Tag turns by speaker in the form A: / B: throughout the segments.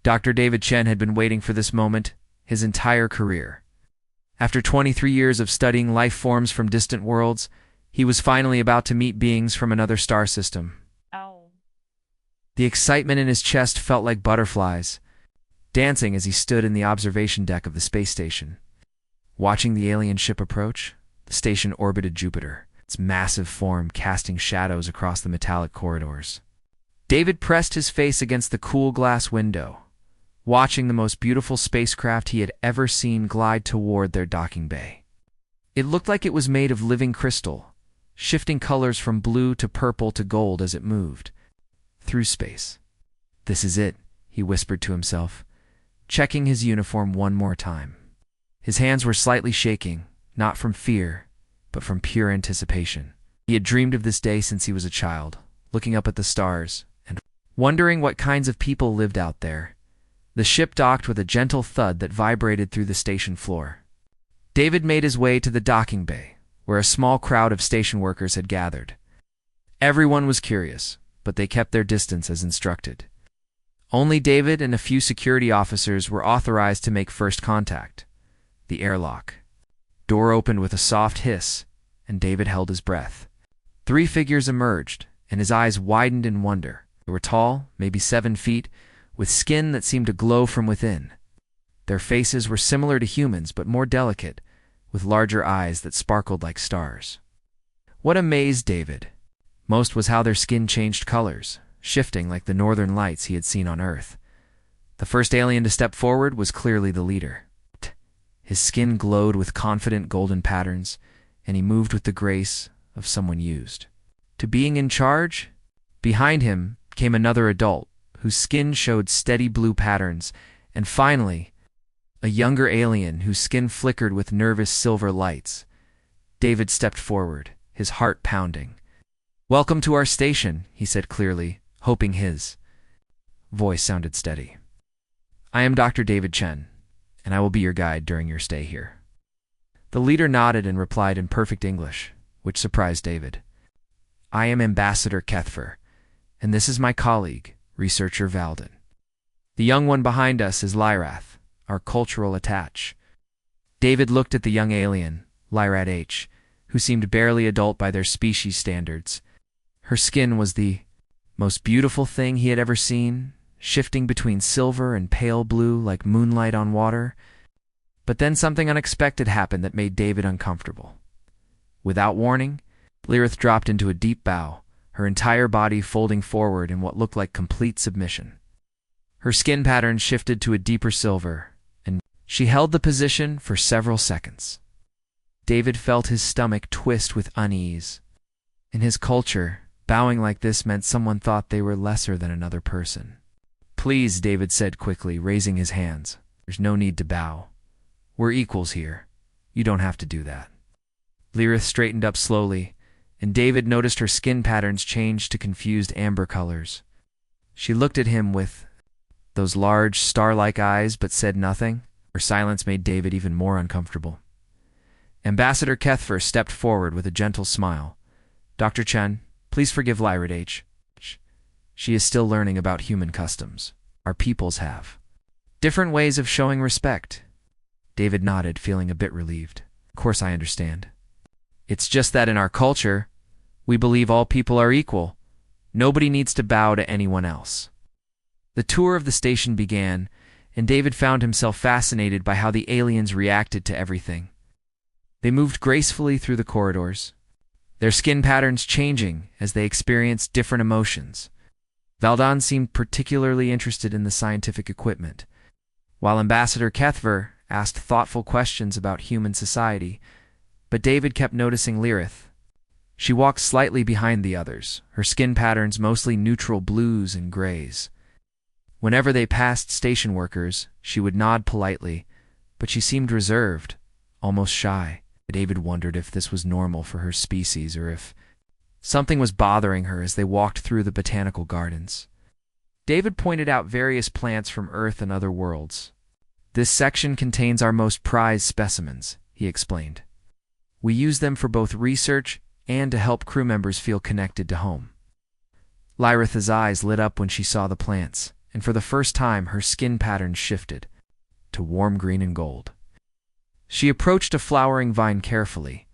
A: Dr. David Chen had been waiting for this moment his entire career. After 23 years of studying life forms from distant worlds, he was finally about to meet beings from another star system.
B: Oh.
A: The excitement in his chest felt like butterflies, dancing as he stood in the observation deck of the space station. Watching the alien ship approach, the station orbited Jupiter, its massive form casting shadows across the metallic corridors. David pressed his face against the cool glass window, watching the most beautiful spacecraft he had ever seen glide toward their docking bay. It looked like it was made of living crystal, shifting colors from blue to purple to gold as it moved through space. "This is it," he whispered to himself, checking his uniform one more time. His hands were slightly shaking, not from fear, but from pure anticipation. He had dreamed of this day since he was a child, looking up at the stars and wondering what kinds of people lived out there. The ship docked with a gentle thud that vibrated through the station floor. David made his way to the docking bay, where a small crowd of station workers had gathered. Everyone was curious, but they kept their distance as instructed. Only David and a few security officers were authorized to make first contact. The airlock door opened with a soft hiss, and David held his breath. 3 figures emerged, and his eyes widened in wonder. They were tall, maybe 7 feet, with skin that seemed to glow from within. Their faces were similar to humans, but more delicate, with larger eyes that sparkled like stars. What amazed David most was how their skin changed colors, shifting like the northern lights he had seen on Earth. The first alien to step forward was clearly the leader. His skin glowed with confident golden patterns, and he moved with the grace of someone used to being in charge. Behind him came another adult, whose skin showed steady blue patterns, and finally, a younger alien whose skin flickered with nervous silver lights. David stepped forward, his heart pounding. "Welcome to our station," he said clearly, hoping his voice sounded steady. "I am Dr. David Chen, and I will be your guide during your stay here." The leader nodded and replied in perfect English, which surprised David. "I am Ambassador Kethfer, and this is my colleague, Researcher Valden. The young one behind us is Lyrath, our cultural attaché." David looked at the young alien, Lyrath H., who seemed barely adult by their species standards. Her skin was the most beautiful thing he had ever seen, shifting between silver and pale blue like moonlight on water. But then something unexpected happened that made David uncomfortable. Without warning, Lyrath dropped into a deep bow, her entire body folding forward in what looked like complete submission. Her skin pattern shifted to a deeper silver, and she held the position for several seconds. David felt his stomach twist with unease. In his culture, bowing like this meant someone thought they were lesser than another person. "Please," David said quickly, raising his hands. "There's no need to bow. We're equals here. You don't have to do that." Lyrath straightened up slowly, and David noticed her skin patterns change to confused amber colors. She looked at him with those large, star-like eyes but said nothing. Her silence made David even more uncomfortable. Ambassador Kethfer stepped forward with a gentle smile. "Dr. Chen, please forgive Lyrath H. She is still learning about human customs. Our peoples have different ways of showing respect." David nodded, feeling a bit relieved. "Of course I understand. It's just that in our culture, we believe all people are equal. Nobody needs to bow to anyone else." The tour of the station began, and David found himself fascinated by how the aliens reacted to everything. They moved gracefully through the corridors, their skin patterns changing as they experienced different emotions. Valden seemed particularly interested in the scientific equipment, while Ambassador Kethfer asked thoughtful questions about human society, but David kept noticing Lyrath. She walked slightly behind the others, her skin patterns mostly neutral blues and grays. Whenever they passed station workers, she would nod politely, but she seemed reserved, almost shy. David wondered if this was normal for her species or if something was bothering her as they walked through the botanical gardens. David pointed out various plants from Earth and other worlds. "This section contains our most prized specimens," he explained. "We use them for both research and to help crew members feel connected to home." Lyrath's eyes lit up when she saw the plants, and for the first time her skin pattern shifted to warm green and gold. She approached a flowering vine carefully,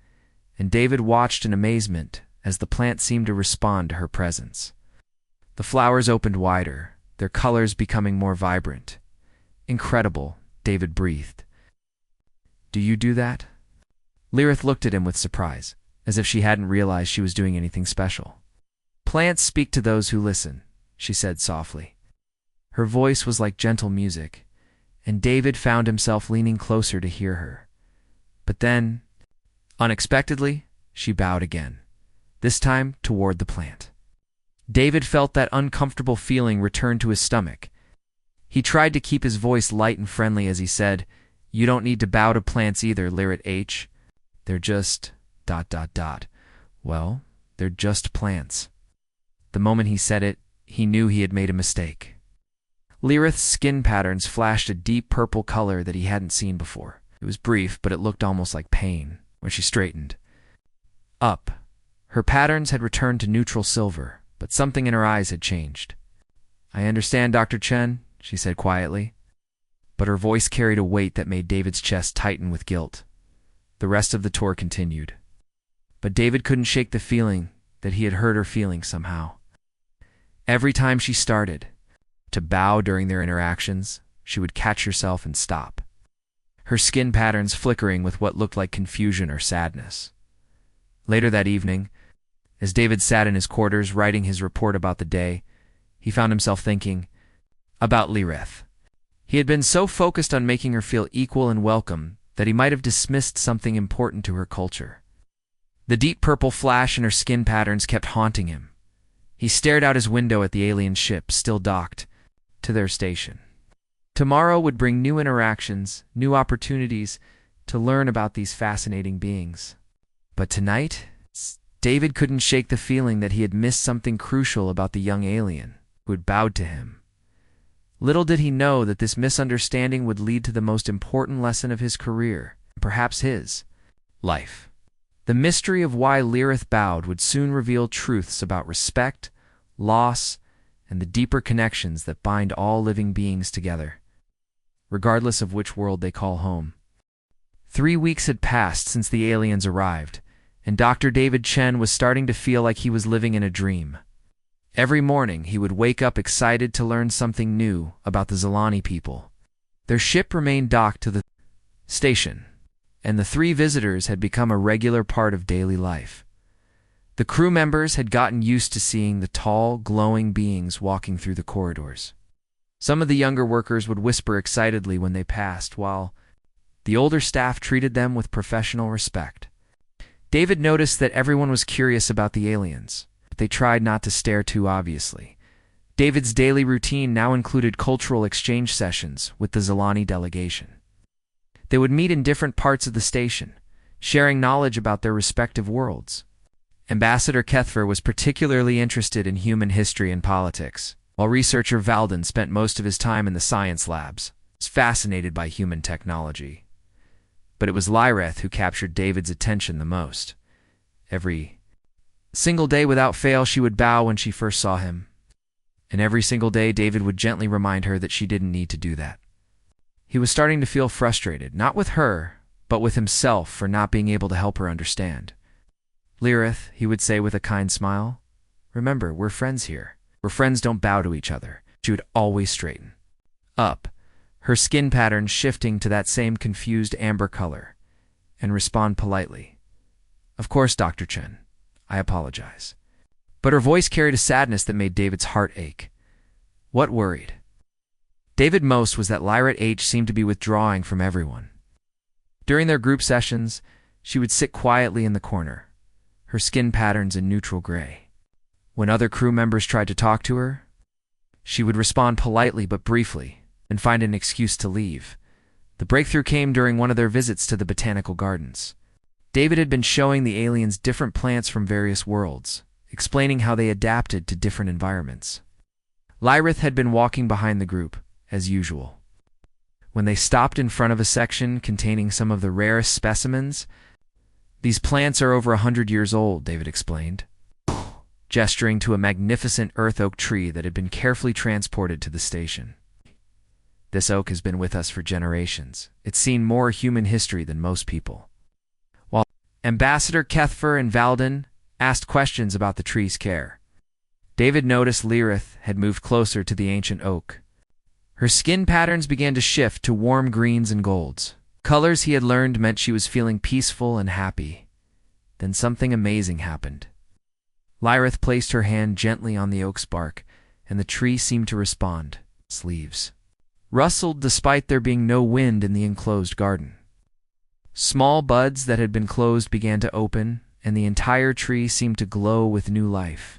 A: and David watched in amazement as the plant seemed to respond to her presence. The flowers opened wider, their colors becoming more vibrant. "Incredible," David breathed. "Do you do that?" Lirith looked at him with surprise, as if she hadn't realized she was doing anything special. "Plants speak to those who listen," she said softly. Her voice was like gentle music, and David found himself leaning closer to hear her. But then, unexpectedly, she bowed again, this time toward the plant. David felt that uncomfortable feeling return to his stomach. He tried to keep his voice light and friendly as he said, "You don't need to bow to plants either, Lirith H. They're just... ... Well, they're just plants." The moment he said it, he knew he had made a mistake. Lirith's skin patterns flashed a deep purple color that he hadn't seen before. It was brief, but it looked almost like pain when she straightened up. Her patterns had returned to neutral silver, but something in her eyes had changed. "I understand, Dr. Chen," she said quietly, but her voice carried a weight that made David's chest tighten with guilt. The rest of the tour continued, but David couldn't shake the feeling that he had hurt her feelings somehow. Every time she started to bow during their interactions, she would catch herself and stop, her skin patterns flickering with what looked like confusion or sadness. Later that evening, as David sat in his quarters writing his report about the day, he found himself thinking about Lirith. He had been so focused on making her feel equal and welcome that he might have dismissed something important to her culture. The deep purple flash in her skin patterns kept haunting him. He stared out his window at the alien ship, still docked to their station. Tomorrow would bring new interactions, new opportunities to learn about these fascinating beings. But tonight, David couldn't shake the feeling that he had missed something crucial about the young alien who had bowed to him. Little did he know that this misunderstanding would lead to the most important lesson of his career, perhaps his life. The mystery of why Lirith bowed would soon reveal truths about respect, loss, and the deeper connections that bind all living beings together, regardless of which world they call home. 3 weeks had passed since the aliens arrived, and Dr. David Chen was starting to feel like he was living in a dream. Every morning, he would wake up excited to learn something new about the Zilani people. Their ship remained docked to the station, and the 3 visitors had become a regular part of daily life. The crew members had gotten used to seeing the tall, glowing beings walking through the corridors. Some of the younger workers would whisper excitedly when they passed, while the older staff treated them with professional respect. David noticed that everyone was curious about the aliens, but they tried not to stare too obviously. David's daily routine now included cultural exchange sessions with the Zilani delegation. They would meet in different parts of the station, sharing knowledge about their respective worlds. Ambassador Kethver was particularly interested in human history and politics, while researcher Valden spent most of his time in the science labs, fascinated by human technology. But it was Lirith who captured David's attention the most. Every single day without fail, she would bow when she first saw him. And every single day, David would gently remind her that she didn't need to do that. He was starting to feel frustrated, not with her, but with himself for not being able to help her understand. "Lirith," he would say with a kind smile, "remember, we're friends here. Where friends don't bow to each other." She would always straighten up, her skin pattern shifting to that same confused amber color, and respond politely. "Of course, Dr. Chen. I apologize." But her voice carried a sadness that made David's heart ache. What worried David most was that Lirith H seemed to be withdrawing from everyone. During their group sessions, she would sit quietly in the corner, her skin patterns in neutral gray. When other crew members tried to talk to her, she would respond politely but briefly, and find an excuse to leave. The breakthrough came during one of their visits to the botanical gardens. David had been showing the aliens different plants from various worlds, explaining how they adapted to different environments. Lirith had been walking behind the group, as usual. When they stopped in front of a section containing some of the rarest specimens, "These plants are over 100 years old," David explained. gesturing to a magnificent earth oak tree that had been carefully transported to the station. This oak has been with us for generations. It's seen more human history than most people. While Ambassador Kethfer and Valden asked questions about the tree's care, David noticed Lirith had moved closer to the ancient oak. Her skin patterns began to shift to warm greens and golds. Colors he had learned meant she was feeling peaceful and happy. Then something amazing happened. Lirith placed her hand gently on the oak's bark, and the tree seemed to respond. Leaves rustled despite there being no wind in the enclosed garden. Small buds that had been closed began to open, and the entire tree seemed to glow with new life.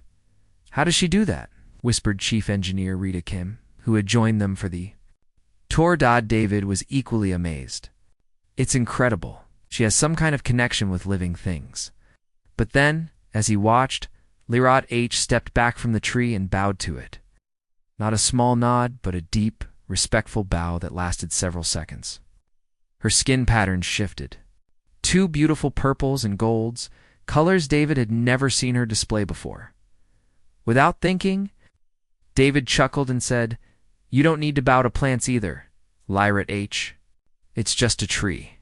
A: "How does she do that?" whispered Chief Engineer Rita Kim, who had joined them for the tour. David was equally amazed. "It's incredible. She has some kind of connection with living things." But then, as he watched, Lirith H stepped back from the tree and bowed to it. Not a small nod, but a deep, respectful bow that lasted several seconds. Her skin patterns shifted. Two beautiful purples and golds, colors David had never seen her display before. Without thinking, David chuckled and said, "You don't need to bow to plants either, Lirith H. It's just a tree."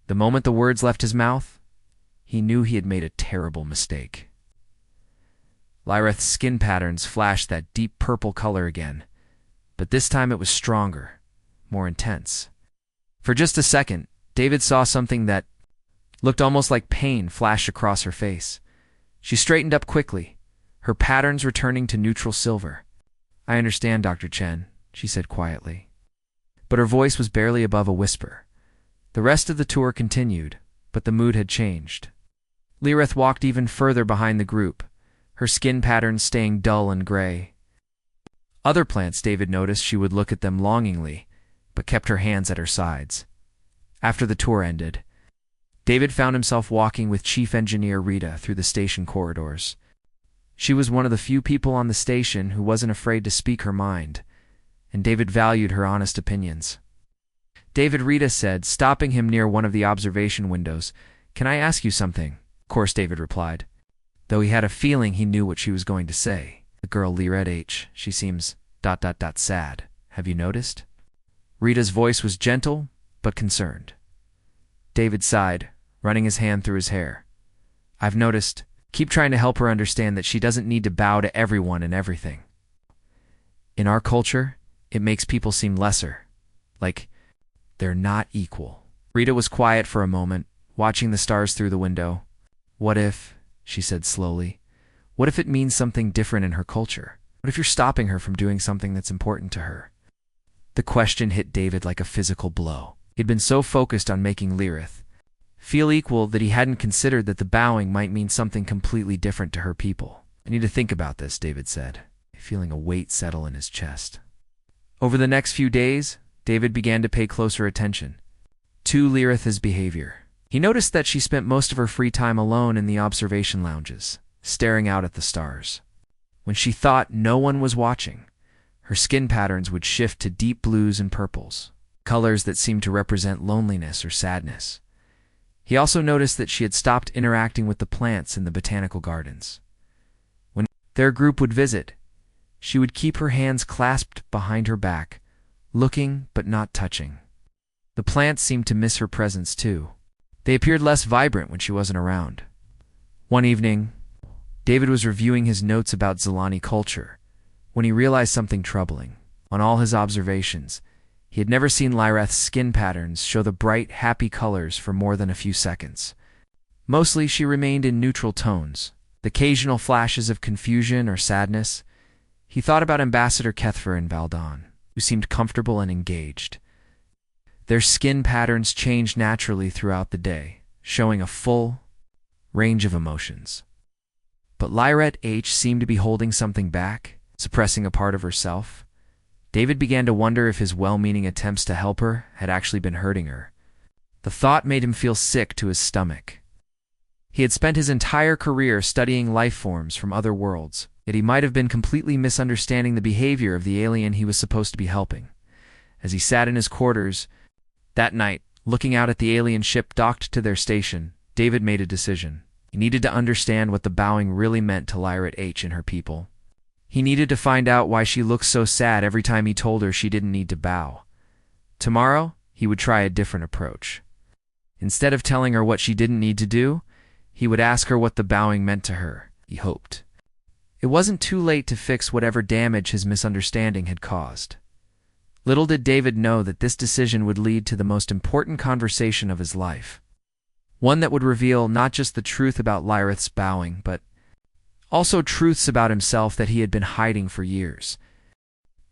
A: The moment the words left his mouth, he knew he had made a terrible mistake. Lirith's skin patterns flashed that deep purple color again, but this time it was stronger, more intense. For just a second, David saw something that looked almost like pain flash across her face. She straightened up quickly, her patterns returning to neutral silver. "I understand, Dr. Chen," she said quietly. But her voice was barely above a whisper. The rest of the tour continued, but the mood had changed. Lirith walked even further behind the group, her skin patterns staying dull and gray. Other plants, David noticed, she would look at them longingly, but kept her hands at her sides. After the tour ended, David found himself walking with Chief Engineer Rita through the station corridors. She was one of the few people on the station who wasn't afraid to speak her mind, and David valued her honest opinions. "David," Rita said, stopping him near one of the observation windows, "can I ask you something?" "Of course," David replied, though he had a feeling he knew what she was going to say. "The girl Lirith H, she seems ... sad. Have you noticed?" Rita's voice was gentle, but concerned. David sighed, running his hand through his hair. "I've noticed. Keep trying to help her understand that she doesn't need to bow to everyone and everything. In our culture, it makes people seem lesser, like they're not equal." Rita was quiet for a moment, watching the stars through the window. "What if," she said slowly, "what if it means something different in her culture? What if you're stopping her from doing something that's important to her?" The question hit David like a physical blow. He'd been so focused on making Lirith feel equal that he hadn't considered that the bowing might mean something completely different to her people. "I need to think about this," David said, feeling a weight settle in his chest. Over the next few days, David began to pay closer attention to Lirith's behavior. He noticed that she spent most of her free time alone in the observation lounges, staring out at the stars. When she thought no one was watching, her skin patterns would shift to deep blues and purples, colors that seemed to represent loneliness or sadness. He also noticed that she had stopped interacting with the plants in the botanical gardens. When their group would visit, she would keep her hands clasped behind her back, looking but not touching. The plants seemed to miss her presence too. They appeared less vibrant when she wasn't around. One evening, David was reviewing his notes about Zilani culture when he realized something troubling. On all his observations, he had never seen Lirith's skin patterns show the bright, happy colors for more than a few seconds. Mostly she remained in neutral tones, the occasional flashes of confusion or sadness. He thought about Ambassador Kethfer and Valdan, who seemed comfortable and engaged. Their skin patterns changed naturally throughout the day, showing a full range of emotions. But Lirith H seemed to be holding something back, suppressing a part of herself. David began to wonder if his well-meaning attempts to help her had actually been hurting her. The thought made him feel sick to his stomach. He had spent his entire career studying life forms from other worlds, yet he might have been completely misunderstanding the behavior of the alien he was supposed to be helping. As he sat in his quarters that night, looking out at the alien ship docked to their station, David made a decision. He needed to understand what the bowing really meant to Lyra H. and her people. He needed to find out why she looked so sad every time he told her she didn't need to bow. Tomorrow, he would try a different approach. Instead of telling her what she didn't need to do, he would ask her what the bowing meant to her, he hoped. It wasn't too late to fix whatever damage his misunderstanding had caused. Little did David know that this decision would lead to the most important conversation of his life. One that would reveal not just the truth about Lyrith's bowing, but also truths about himself that he had been hiding for years.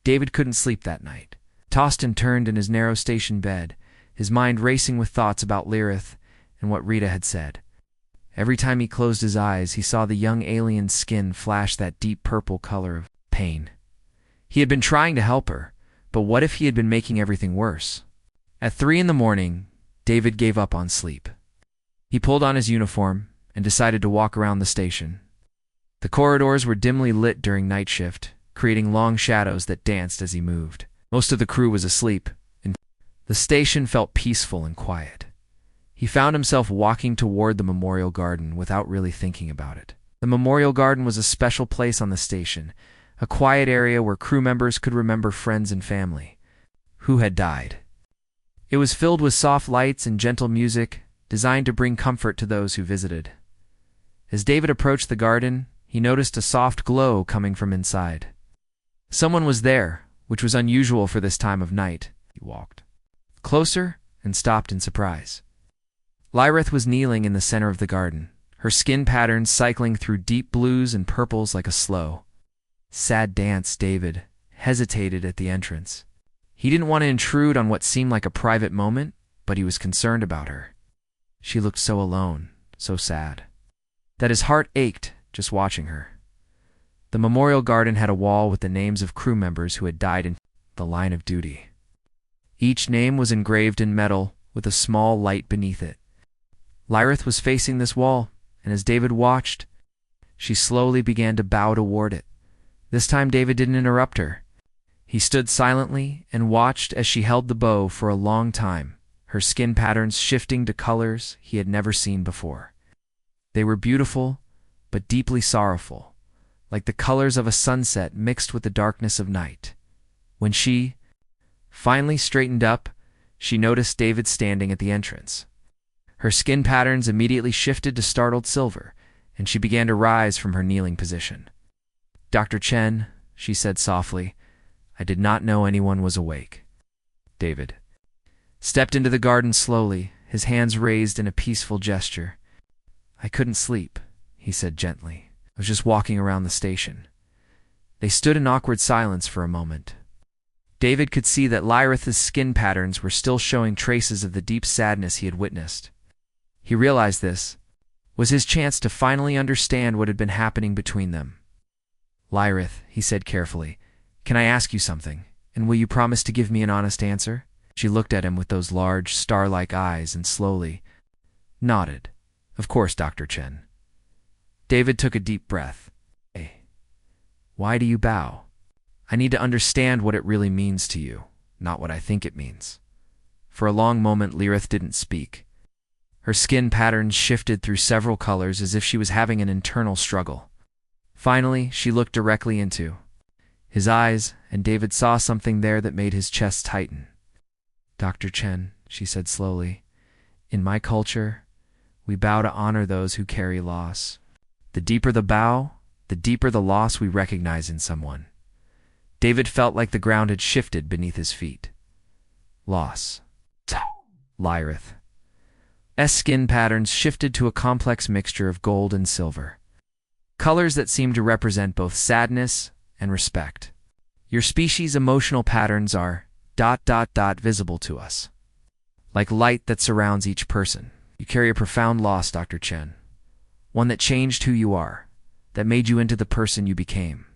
A: David couldn't sleep that night. Tossed and turned in his narrow station bed, his mind racing with thoughts about Lyrith and what Rita had said. Every time he closed his eyes, he saw the young alien's skin flash that deep purple color of pain. He had been trying to help her, but what if he had been making everything worse? At 3 a.m, David gave up on sleep. He pulled on his uniform and decided to walk around the station. The corridors were dimly lit during night shift, creating long shadows that danced as he moved. Most of the crew was asleep, and the station felt peaceful and quiet. He found himself walking toward the memorial garden without really thinking about it. The memorial garden was a special place on the station, a quiet area where crew members could remember friends and family who had died. It was filled with soft lights and gentle music, designed to bring comfort to those who visited. As David approached the garden, he noticed a soft glow coming from inside. Someone was there, which was unusual for this time of night. He walked closer and stopped in surprise. Lyrith was kneeling in the center of the garden, her skin patterns cycling through deep blues and purples like a slow, sad dance. David hesitated at the entrance. He didn't want to intrude on what seemed like a private moment, but he was concerned about her. She looked so alone, so sad, that his heart ached just watching her. The memorial garden had a wall with the names of crew members who had died in the line of duty. Each name was engraved in metal with a small light beneath it. Lyrith was facing this wall, and as David watched, she slowly began to bow toward it. This time David didn't interrupt her. He stood silently and watched as she held the bow for a long time, her skin patterns shifting to colors he had never seen before. They were beautiful, but deeply sorrowful, like the colors of a sunset mixed with the darkness of night. When she finally straightened up, she noticed David standing at the entrance. Her skin patterns immediately shifted to startled silver, and she began to rise from her kneeling position. "Dr. Chen," she said softly, "I did not know anyone was awake." David stepped into the garden slowly, his hands raised in a peaceful gesture. "I couldn't sleep," he said gently. "I was just walking around the station." They stood in awkward silence for a moment. David could see that Lyrith's skin patterns were still showing traces of the deep sadness he had witnessed. He realized this was his chance to finally understand what had been happening between them. "Lyrith," he said carefully, "can I ask you something, and will you promise to give me an honest answer?" She looked at him with those large, star-like eyes and slowly nodded. "Of course, Dr. Chen." David took a deep breath. "Hey, why do you bow? I need to understand what it really means to you, not what I think it means." For a long moment, Lyrith didn't speak. Her skin patterns shifted through several colors as if she was having an internal struggle. Finally, she looked directly into his eyes, and David saw something there that made his chest tighten. "Dr. Chen," she said slowly, "in my culture, we bow to honor those who carry loss. The deeper the bow, the deeper the loss we recognize in someone." David felt like the ground had shifted beneath his feet. Loss. Lyrith. Skin patterns shifted to a complex mixture of gold and silver, colors that seemed to represent both sadness and respect. "Your species' emotional patterns are ... visible to us, like light that surrounds each person. You carry a profound loss, Dr. Chen, one that changed who you are, that made you into the person you became."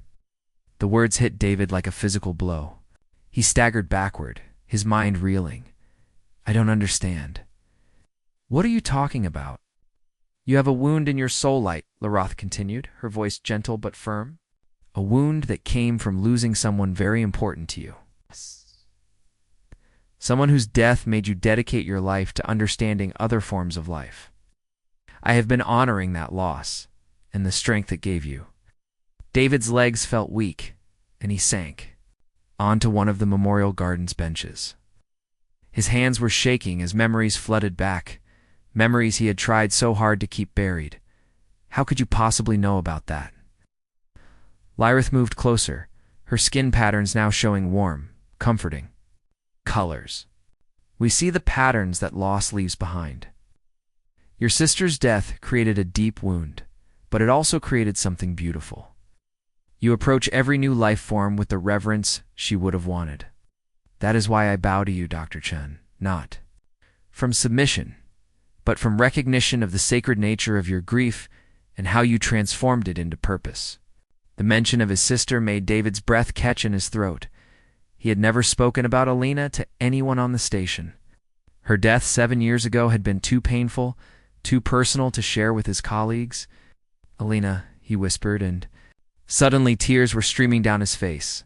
A: The words hit David like a physical blow. He staggered backward, his mind reeling. "I don't understand. What are you talking about?" "You have a wound in your soul light," Lyrith continued, her voice gentle but firm. "A wound that came from losing someone very important to you. Someone whose death made you dedicate your life to understanding other forms of life. I have been honoring that loss and the strength it gave you." David's legs felt weak, and he sank onto one of the memorial garden's benches. His hands were shaking as memories flooded back, memories he had tried so hard to keep buried. How could you possibly know about that? Lyrith moved closer, her skin patterns now showing warm, comforting colors. "We see the patterns that loss leaves behind. Your sister's death created a deep wound, but it also created something beautiful. You approach every new life form with the reverence she would have wanted. That is why I bow to you, Dr. Chen, not from submission, but from recognition of the sacred nature of your grief and how you transformed it into purpose." The mention of his sister made David's breath catch in his throat. He had never spoken about Alina to anyone on the station. Her death 7 years ago had been too painful, too personal to share with his colleagues. "Alina," he whispered, and suddenly tears were streaming down his face.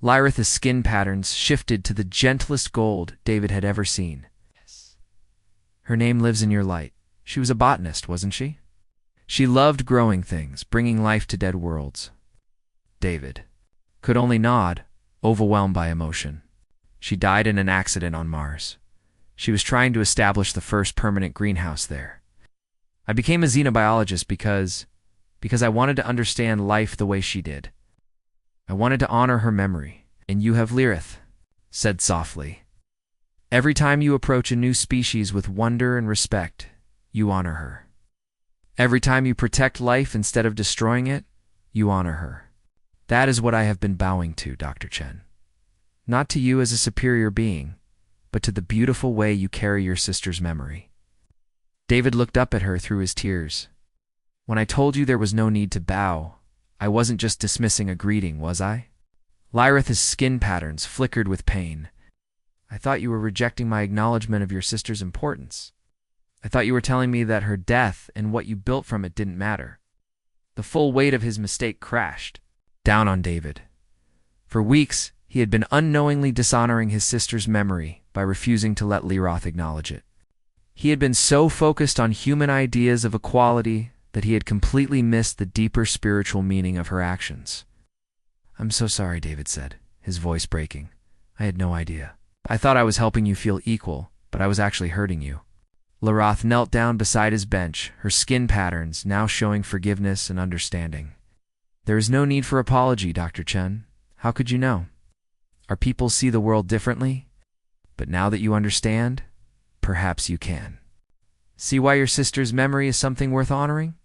A: Lyrith's skin patterns shifted to the gentlest gold David had ever seen. "Her name lives in your light. She was a botanist, wasn't she? She loved growing things, bringing life to dead worlds." David could only nod, overwhelmed by emotion. "She died in an accident on Mars. She was trying to establish the first permanent greenhouse there. I became a xenobiologist because I wanted to understand life the way she did. I wanted to honor her memory." "And you have Lyrith," said softly. "Every time you approach a new species with wonder and respect, you honor her. Every time you protect life instead of destroying it, you honor her. That is what I have been bowing to, Dr. Chen. Not to you as a superior being, but to the beautiful way you carry your sister's memory." David looked up at her through his tears. "When I told you there was no need to bow, I wasn't just dismissing a greeting, was I?" Lyrith's skin patterns flickered with pain. "I thought you were rejecting my acknowledgement of your sister's importance. I thought you were telling me that her death and what you built from it didn't matter." The full weight of his mistake crashed down on David. For weeks, he had been unknowingly dishonoring his sister's memory by refusing to let Lyrith acknowledge it. He had been so focused on human ideas of equality that he had completely missed the deeper spiritual meaning of her actions. "I'm so sorry," David said, his voice breaking. "I had no idea. I thought I was helping you feel equal, but I was actually hurting you." Lyrith knelt down beside his bench, her skin patterns now showing forgiveness and understanding. "There is no need for apology, Dr. Chen. How could you know? Our people see the world differently, but now that you understand, perhaps you can. See why your sister's memory is something worth honoring?"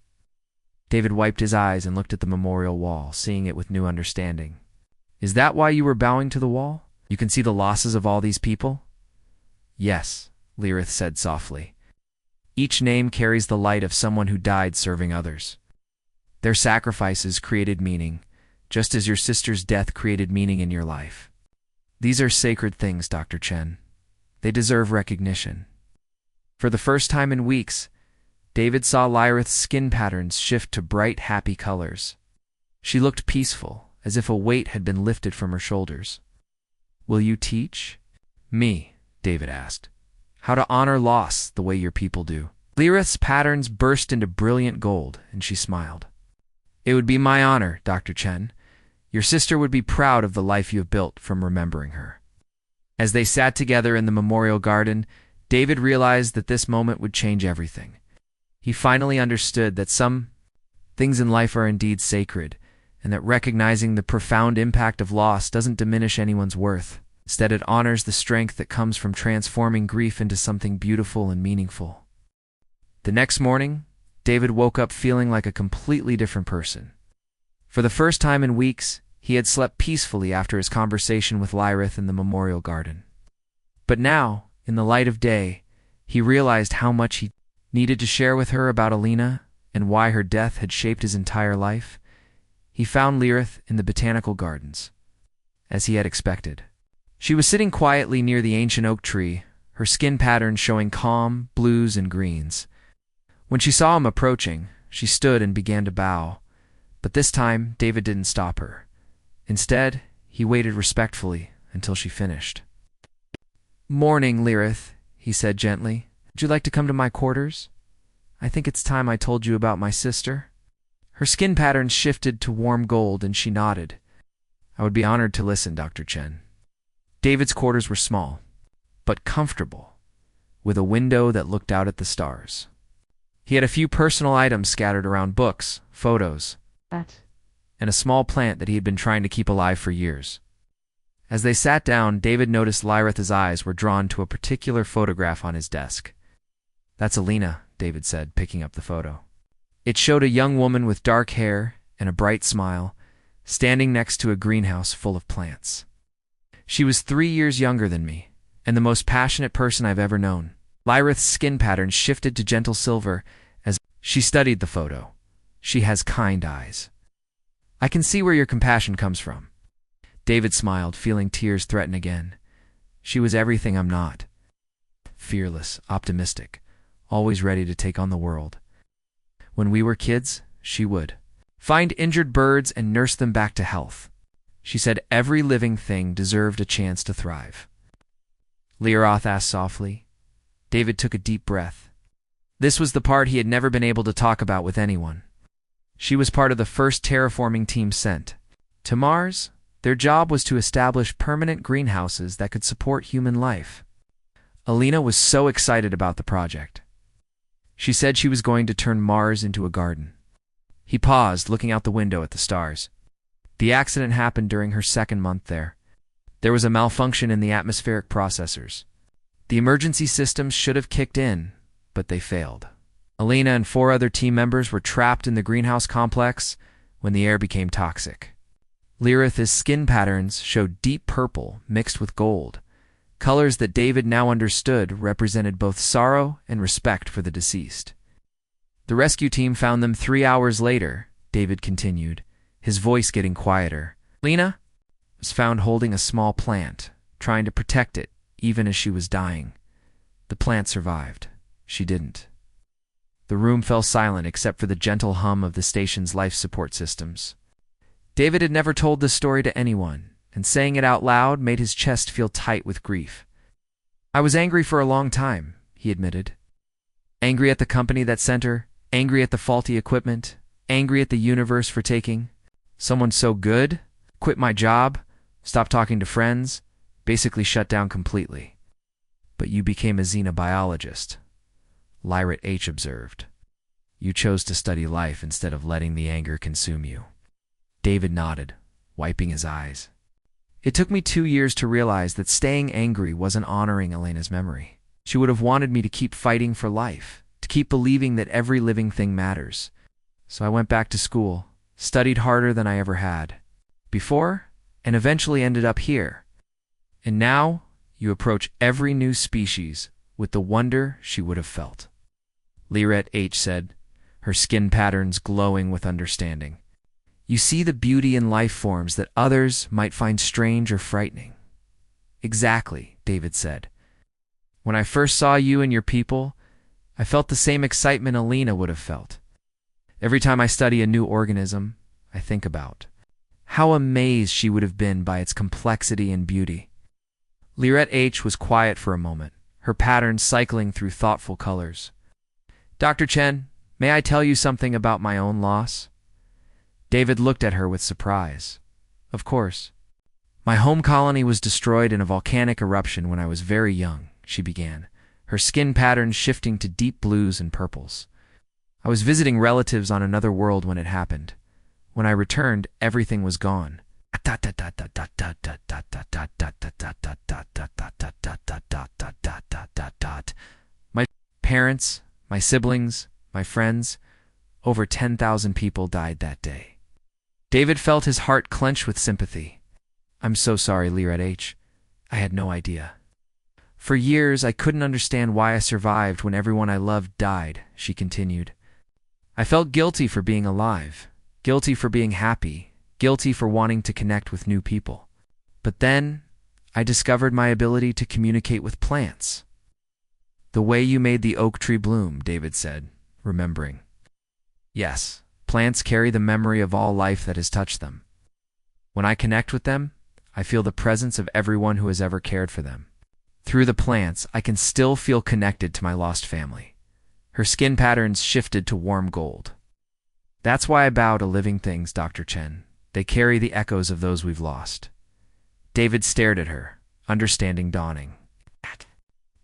A: David wiped his eyes and looked at the memorial wall, seeing it with new understanding. "Is that why you were bowing to the wall? You can see the losses of all these people?" "Yes," Lyrith said softly. "Each name carries the light of someone who died serving others. Their sacrifices created meaning, just as your sister's death created meaning in your life. These are sacred things, Dr. Chen. They deserve recognition." For the first time in weeks, David saw Lyrith's skin patterns shift to bright, happy colors. She looked peaceful, as if a weight had been lifted from her shoulders. "Will you teach me," David asked, "how to honor loss the way your people do?" Lyrith's patterns burst into brilliant gold, and she smiled. "It would be my honor, Dr. Chen. Your sister would be proud of the life you have built from remembering her." As they sat together in the memorial garden, David realized that this moment would change everything. He finally understood that some things in life are indeed sacred, and that recognizing the profound impact of loss doesn't diminish anyone's worth. Instead, it honors the strength that comes from transforming grief into something beautiful and meaningful. The next morning, David woke up feeling like a completely different person. For the first time in weeks, he had slept peacefully after his conversation with Lyrith in the memorial garden. But now, in the light of day, he realized how much he needed to share with her about Alina and why her death had shaped his entire life. He found Lyrith in the botanical gardens, as he had expected. She was sitting quietly near the ancient oak tree, her skin patterns showing calm blues and greens. When she saw him approaching, she stood and began to bow, but this time David didn't stop her. Instead, he waited respectfully until she finished. "Morning, Lyrith," he said gently. "Would you like to come to my quarters? I think it's time I told you about my sister." Her skin patterns shifted to warm gold and she nodded. "I would be honored to listen, Dr. Chen." David's quarters were small, but comfortable, with a window that looked out at the stars. He had a few personal items scattered around: books, photos, and a small plant that he had been trying to keep alive for years. As they sat down, David noticed Lyrith's eyes were drawn to a particular photograph on his desk. "That's Alina," David said, picking up the photo. It showed a young woman with dark hair and a bright smile, standing next to a greenhouse full of plants. She was 3 years younger than me, and the most passionate person I've ever known. Lyrith's skin pattern shifted to gentle silver as she studied the photo. "She has kind eyes. I can see where your compassion comes from." David smiled, feeling tears threaten again. "She was everything I'm not. Fearless, optimistic, always ready to take on the world. When we were kids, she would find injured birds and nurse them back to health. She said every living thing deserved a chance to thrive." Lyrith asked softly. David took a deep breath. This was the part he had never been able to talk about with anyone. She was part of the first terraforming team sent to Mars. Their job was to establish permanent greenhouses that could support human life. Alina was so excited about the project. She said she was going to turn Mars into a garden. He paused, looking out the window at the stars. The accident happened during her second month there. There was a malfunction in the atmospheric processors. The emergency systems should have kicked in, but they failed. Alina and 4 other team members were trapped in the greenhouse complex when the air became toxic. Lyrith's skin patterns showed deep purple mixed with gold. Colors that David now understood represented both sorrow and respect for the deceased. "The rescue team found them 3 hours later," David continued, his voice getting quieter. "Alina was found holding a small plant, trying to protect it even as she was dying. The plant survived. She didn't." The room fell silent except for the gentle hum of the station's life support systems. David had never told this story to anyone, and saying it out loud made his chest feel tight with grief. "I was angry for a long time," he admitted. "Angry at the company that sent her, angry at the faulty equipment, angry at the universe for taking someone so good, quit my job, stopped talking to friends, basically shut down completely. But you became a xenobiologist," Lyrith H. observed. "You chose to study life instead of letting the anger consume you." David nodded, wiping his eyes. "It took me 2 years to realize that staying angry wasn't honoring Alina's memory. She would have wanted me to keep fighting for life, to keep believing that every living thing matters. So I went back to school, studied harder than I ever had before, and eventually ended up here. And now you approach every new species with the wonder she would have felt," Lyrith H. said, her skin patterns glowing with understanding. "You see the beauty in life forms that others might find strange or frightening." "Exactly," David said. "When I first saw you and your people, I felt the same excitement Alina would have felt. Every time I study a new organism, I think about how amazed she would have been by its complexity and beauty." Lyrith H. was quiet for a moment, her patterns cycling through thoughtful colors. "Dr. Chen, may I tell you something about my own loss?" David looked at her with surprise. "Of course." "My home colony was destroyed in a volcanic eruption when I was very young," she began, her skin patterns shifting to deep blues and purples. "I was visiting relatives on another world when it happened. When I returned, everything was gone. My parents, my siblings, my friends, over 10,000 people died that day." David felt his heart clench with sympathy. "I'm so sorry, Lyrith H. I had no idea. For years, I couldn't understand why I survived when everyone I loved died," she continued. "I felt guilty for being alive, guilty for being happy, guilty for wanting to connect with new people. But then, I discovered my ability to communicate with plants." "The way you made the oak tree bloom," David said, remembering. "Yes. Plants carry the memory of all life that has touched them. When I connect with them, I feel the presence of everyone who has ever cared for them. Through the plants, I can still feel connected to my lost family." Her skin patterns shifted to warm gold. That's why I bow to living things, Dr. Chen. They carry the echoes of those we've lost. David stared at her, understanding dawning.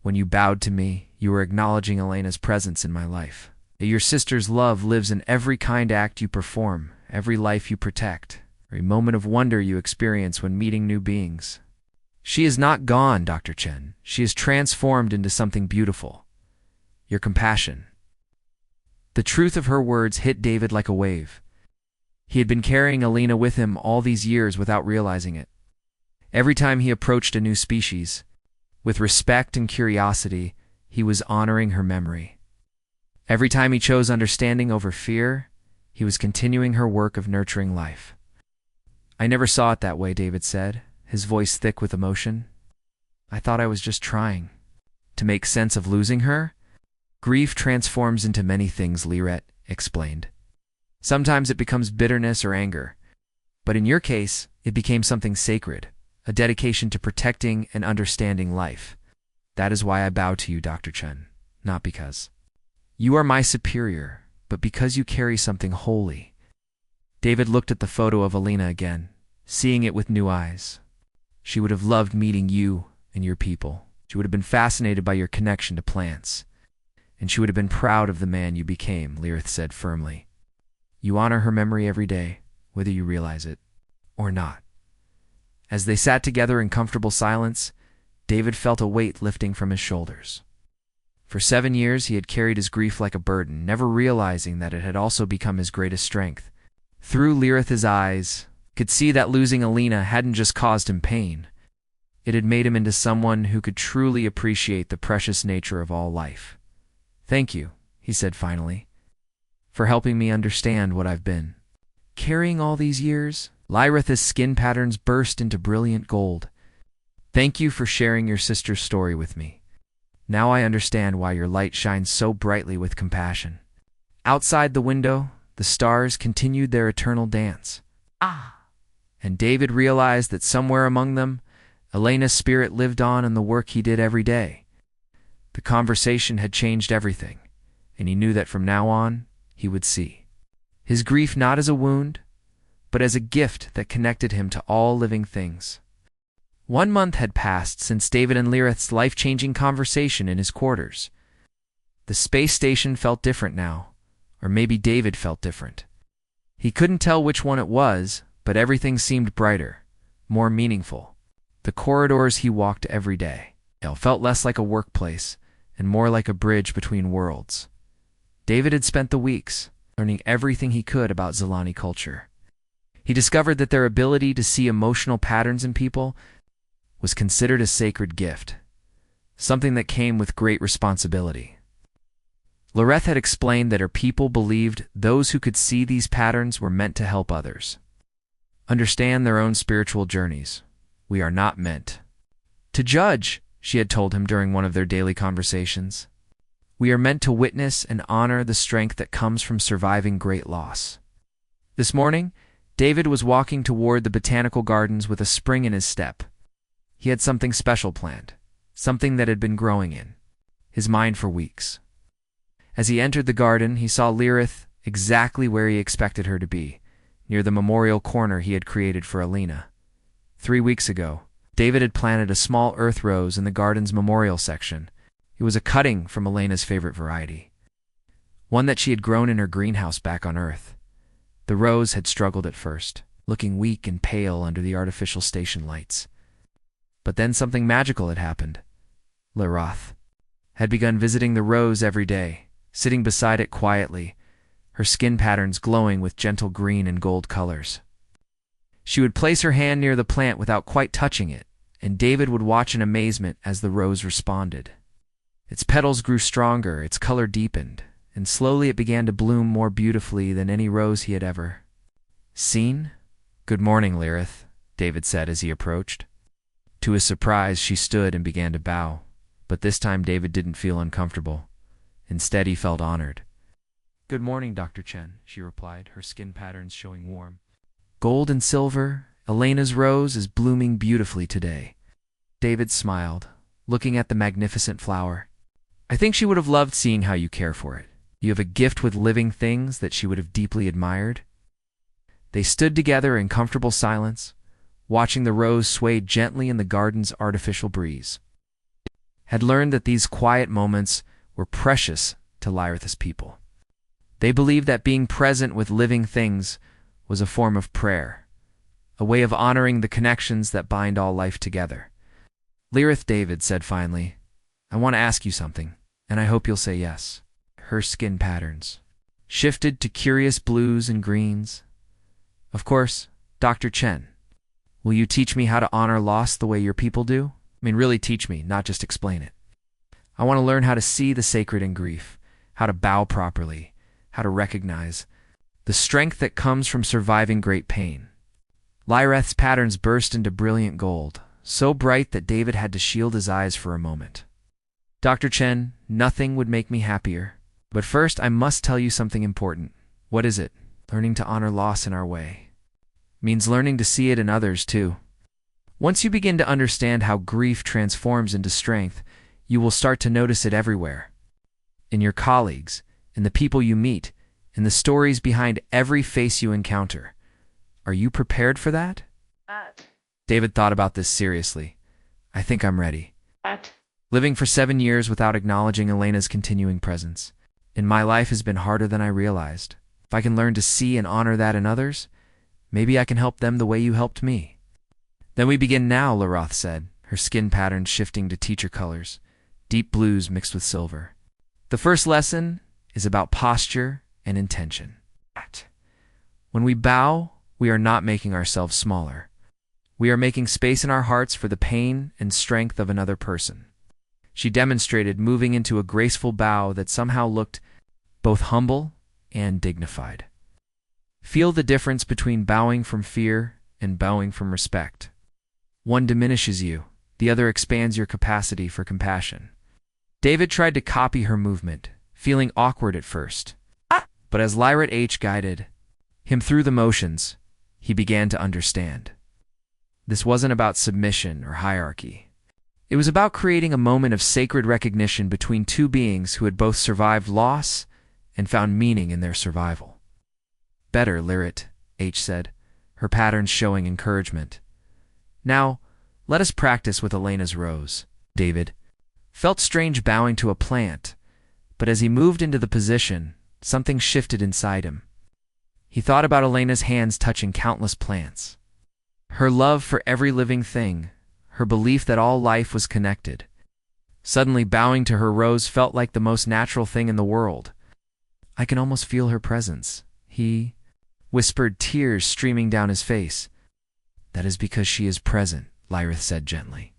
A: When you bowed to me, you were acknowledging Elena's presence in my life. Your sister's love lives in every kind act you perform, every life you protect, every moment of wonder you experience when meeting new beings. She is not gone, Dr. Chen. She is transformed into something beautiful. Your compassion. The truth of her words hit David like a wave. He had been carrying Elena with him all these years without realizing it. Every time he approached a new species, with respect and curiosity, he was honoring her memory. Every time he chose understanding over fear, he was continuing her work of nurturing life. I never saw it that way, David said, his voice thick with emotion. I thought I was just trying to make sense of losing her. Grief transforms into many things, Liret explained. Sometimes it becomes bitterness or anger, but in your case, it became something sacred, a dedication to protecting and understanding life. That is why I bow to you, Dr. Chen, not because you are my superior, but because you carry something holy. David looked at the photo of Elena again, seeing it with new eyes. She would have loved meeting you and your people. She would have been fascinated by your connection to plants. And she would have been proud of the man you became, Lirith said firmly. You honor her memory every day, whether you realize it or not. As they sat together in comfortable silence, David felt a weight lifting from his shoulders. For 7 years he had carried his grief like a burden, never realizing that it had also become his greatest strength. Through Lirith's eyes, he could see that losing Elena hadn't just caused him pain. It had made him into someone who could truly appreciate the precious nature of all life. Thank you, he said finally, for helping me understand what I've been carrying all these years. Lirith's skin patterns burst into brilliant gold. Thank you for sharing your sister's story with me. Now I understand why your light shines so brightly with compassion. Outside the window, the stars continued their eternal dance. And David realized that somewhere among them, Elena's spirit lived on in the work he did every day. The conversation had changed everything, and he knew that from now on, he would see his grief not as a wound, but as a gift that connected him to all living things. 1 month had passed since David and Lirith's life-changing conversation in his quarters. The space station felt different now, or maybe David felt different. He couldn't tell which one it was, but everything seemed brighter, more meaningful. The corridors he walked every day felt less like a workplace and more like a bridge between worlds. David had spent the weeks learning everything he could about Zilani culture. He discovered that their ability to see emotional patterns in people was considered a sacred gift, something that came with great responsibility. Lirith had explained that her people believed those who could see these patterns were meant to help others understand their own spiritual journeys. We are not meant to judge, she had told him during one of their daily conversations. We are meant to witness and honor the strength that comes from surviving great loss. This morning, David was walking toward the botanical gardens with a spring in his step. He had something special planned, something that had been growing in his mind for weeks. As he entered the garden, he saw Lirith exactly where he expected her to be, near the memorial corner he had created for Elena. 3 weeks ago, David had planted a small earth rose in the garden's memorial section. It was a cutting from Elena's favorite variety, one that she had grown in her greenhouse back on Earth. The rose had struggled at first, looking weak and pale under the artificial station lights. But then something magical had happened. Lirith had begun visiting the rose every day, sitting beside it quietly, her skin patterns glowing with gentle green and gold colors. She would place her hand near the plant without quite touching it, and David would watch in amazement as the rose responded. Its petals grew stronger, its color deepened, and slowly it began to bloom more beautifully than any rose he had ever seen. "Good morning, Lirith," David said as he approached. To his surprise, she stood and began to bow, but this time David didn't feel uncomfortable. Instead, he felt honored. "Good morning, Dr. Chen," she replied, her skin patterns showing warm gold and silver. "Elena's rose is blooming beautifully today." David smiled, looking at the magnificent flower. I think she would have loved seeing how you care for it. You have a gift with living things that she would have deeply admired. They stood together in comfortable silence, watching the rose sway gently in the garden's artificial breeze. Had learned that these quiet moments were precious to Lyrath's people. They believed that being present with living things was a form of prayer, a way of honoring the connections that bind all life together. Lyrath, David said finally, I want to ask you something, and I hope you'll say yes. Her skin patterns shifted to curious blues and greens. Of course, Dr. Chen, will you teach me how to honor loss the way your people do? I mean, really teach me, not just explain it. I want to learn how to see the sacred in grief, how to bow properly, how to recognize the strength that comes from surviving great pain. Lyrath's patterns burst into brilliant gold, so bright that David had to shield his eyes for a moment. Dr. Chen, nothing would make me happier. But first, I must tell you something important. What is it? Learning to honor loss in our way. Means learning to see it in others, too. Once you begin to understand how grief transforms into strength, you will start to notice it everywhere. In your colleagues, in the people you meet, in the stories behind every face you encounter. Are you prepared for that? David thought about this seriously. I think I'm ready. Living for 7 years without acknowledging Elena's continuing presence in my life has been harder than I realized. If I can learn to see and honor that in others, maybe I can help them the way you helped me. Then we begin now, Lyrath said, her skin patterns shifting to teacher colors, deep blues mixed with silver. The first lesson is about posture and intention. When we bow, we are not making ourselves smaller. We are making space in our hearts for the pain and strength of another person. She demonstrated, moving into a graceful bow that somehow looked both humble and dignified. Feel the difference between bowing from fear and bowing from respect. One diminishes you, the other expands your capacity for compassion. David tried to copy her movement, feeling awkward at first. But as Lyrath guided him through the motions, he began to understand. This wasn't about submission or hierarchy. It was about creating a moment of sacred recognition between two beings who had both survived loss and found meaning in their survival. Better, Lyrath, said, her patterns showing encouragement. Now, let us practice with Elena's rose. David felt strange bowing to a plant, but as he moved into the position, something shifted inside him. He thought about Elena's hands touching countless plants. Her love for every living thing, her belief that all life was connected. Suddenly, bowing to her rose felt like the most natural thing in the world. I can almost feel her presence, he whispered, tears streaming down his face. That is because she is present, Lyrath said gently.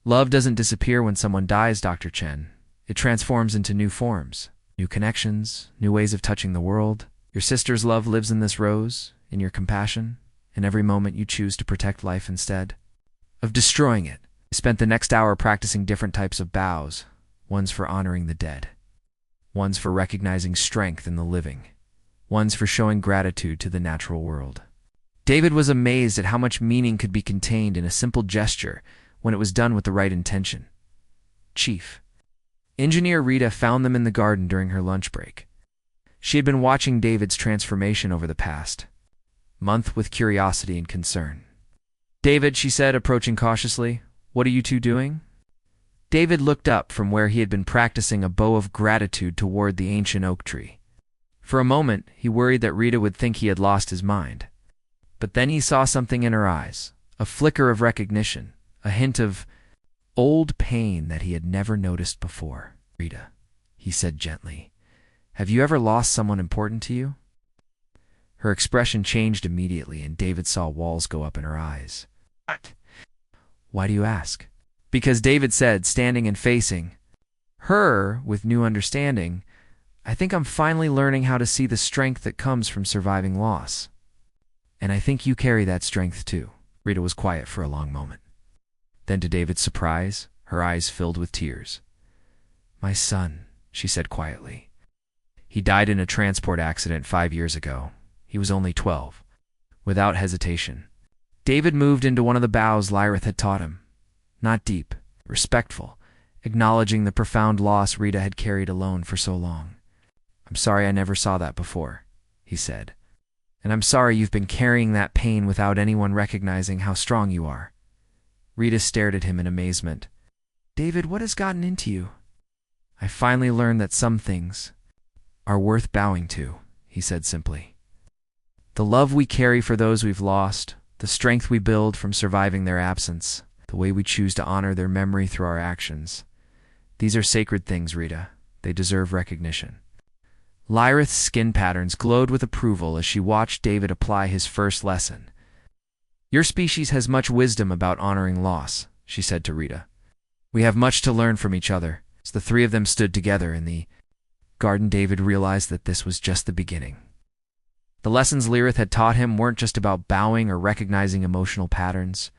A: Love doesn't disappear when someone dies, Dr. Chen. It transforms into new forms, new connections, new ways of touching the world. Your sister's love lives in this rose, in your compassion, in every moment you choose to protect life instead of destroying it. I spent the next hour practicing different types of bows, ones for honoring the dead, ones for recognizing strength in the living, ones for showing gratitude to the natural world. David was amazed at how much meaning could be contained in a simple gesture when it was done with the right intention. Chief. Engineer Rita found them in the garden during her lunch break. She had been watching David's transformation over the past month with curiosity and concern. David, she said, approaching cautiously, what are you two doing? David looked up from where he had been practicing a bow of gratitude toward the ancient oak tree. For a moment, he worried that Rita would think he had lost his mind. But then he saw something in her eyes, a flicker of recognition, a hint of old pain that he had never noticed before. Rita, he said gently, have you ever lost someone important to you? Her expression changed immediately, and David saw walls go up in her eyes. What? Why do you ask? Because David said, standing and facing her with new understanding, I think I'm finally learning how to see the strength that comes from surviving loss. And I think you carry that strength too. Rita was quiet for a long moment. Then, to David's surprise, her eyes filled with tears. My son, she said quietly. He died in a transport accident 5 years ago. He was only 12. Without hesitation, David moved into one of the bows Lyrath had taught him. Not deep, respectful, acknowledging the profound loss Rita had carried alone for so long. "I'm sorry I never saw that before," he said. "And I'm sorry you've been carrying that pain without anyone recognizing how strong you are." Rita stared at him in amazement. "David, what has gotten into you?" "I finally learned that some things are worth bowing to," he said simply. "The love we carry for those we've lost, the strength we build from surviving their absence, the way we choose to honor their memory through our actions. These are sacred things, Rita. They deserve recognition." Lyrith's skin patterns glowed with approval as she watched David apply his first lesson. "Your species has much wisdom about honoring loss," she said to Rita. "We have much to learn from each other." As the three of them stood together in the garden, David realized that this was just the beginning. The lessons Lyrith had taught him weren't just about bowing or recognizing emotional patterns.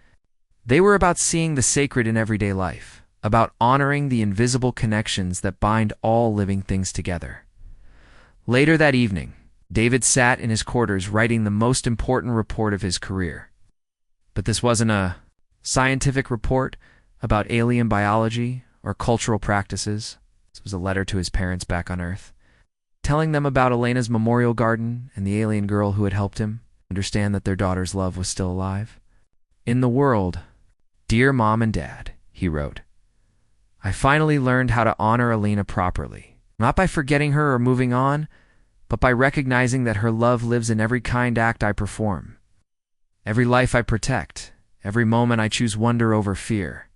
A: They were about seeing the sacred in everyday life, about honoring the invisible connections that bind all living things together. Later that evening, David sat in his quarters writing the most important report of his career. But this wasn't a scientific report about alien biology or cultural practices. This was a letter to his parents back on Earth, telling them about Elena's memorial garden and the alien girl who had helped him understand that their daughter's love was still alive. "In the world, dear Mom and Dad," he wrote, "I finally learned how to honor Elena properly, not by forgetting her or moving on, but by recognizing that her love lives in every kind act I perform, every life I protect, every moment I choose wonder over fear.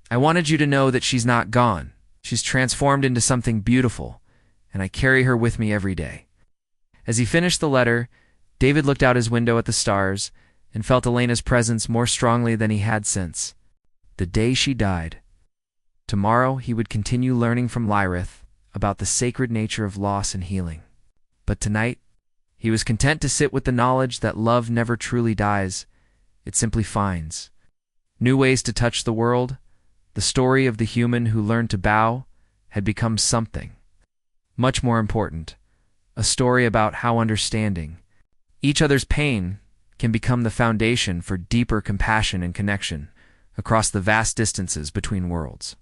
A: I wanted you to know that she's not gone. She's transformed into something beautiful, and I carry her with me every day." As he finished the letter, David looked out his window at the stars and felt Elena's presence more strongly than he had since the day she died. Tomorrow he would continue learning from Lyrith about the sacred nature of loss and healing. But tonight, he was content to sit with the knowledge that love never truly dies. It simply finds new ways to touch the world. The story of the human who learned to bow had become something much more important, a story about how understanding each other's pain can become the foundation for deeper compassion and connection across the vast distances between worlds.